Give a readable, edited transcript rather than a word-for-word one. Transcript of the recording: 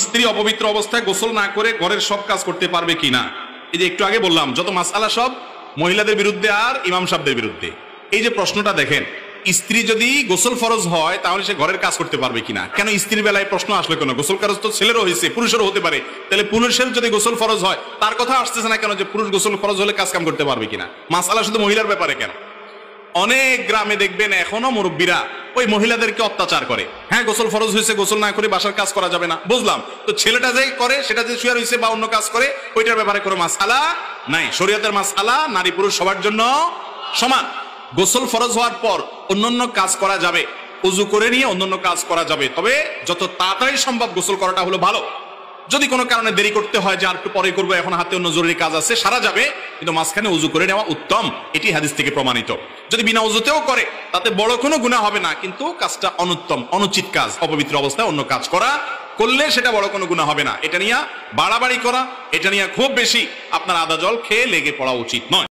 স্ত্রী অপবিত্র অবস্থায় গোসল না করে ঘরের সব কাজ করতে পারবে কিনা? এই যে একটু আগে বললাম, যত মাসআলা সব মহিলাদের বিরুদ্ধে আর ইমাম সাহেবদের বিরুদ্ধে। এই যে প্রশ্নটা দেখেন, স্ত্রী যদি গোসল ফরজ হয় তাহলে সে ঘরের কাজ করতে পারবে কিনা? কেন স্ত্রীর বেলায় প্রশ্ন আসলে কেন? গোসল ফরজ তো ছেলেরও হয়েছে, পুরুষেরও হতে পারে। তাহলে পুরুষের যদি গোসল ফরজ হয় তার কথা আসতেছে না কেন যে পুরুষ গোসল ফরজ হলে কাজ কাম করতে পারবে কিনা? মাসআলা শুধু মহিলার ব্যাপারে কেন? অনেক গ্রামে দেখবেন এখনো মুরব্বীরা ওই মহিলাদেরকে অত্যাচার করে। হ্যাঁ, গোসল ফরজ হয়েছে, গোসল না করে বাসার কাজ করা যাবে না, বুঝলাম। তো ছেলেটা যে করে, সেটা যে শুয়ে রয়েছে বা অন্য কাজ করে, ওইটার ব্যাপারে কোনো মাসআলা নাই। শরীয়তের মাসআলা নারী পুরুষ সবার জন্য সমান। গোসল ফরজ হওয়ার পর অন্যান্য কাজ করা যাবে, উযু করে নিয়ে অন্যান্য কাজ করা যাবে, তবে যত তাড়াতাড়ি সম্ভব গোসল করাটা হলো ভালো। যদি কোনো কারণে দেরি করতে হয় যে আর একটু পরে করবো, এখন হাতে অন্য জরুরি কাজ আছে, সারা যাবে, কিন্তু মাঝখানে উযু করে নেওয়া উত্তম। এটি হাদিস থেকে প্রমাণিত। যদি বিনা উযুতেও করে তাতে বড় কোনো গুনাহ হবে না, কিন্তু কাজটা অনুত্তম, অনুচিত কাজ। অপবিত্র অবস্থায় অন্য কাজ করা করলে সেটা বড় কোনো গুনাহ হবে না। এটা নিয়ে বাড়াবাড়ি করা, এটা নিয়ে খুব বেশি আপনার আদা জল খেয়ে লেগে পড়া উচিত নয়।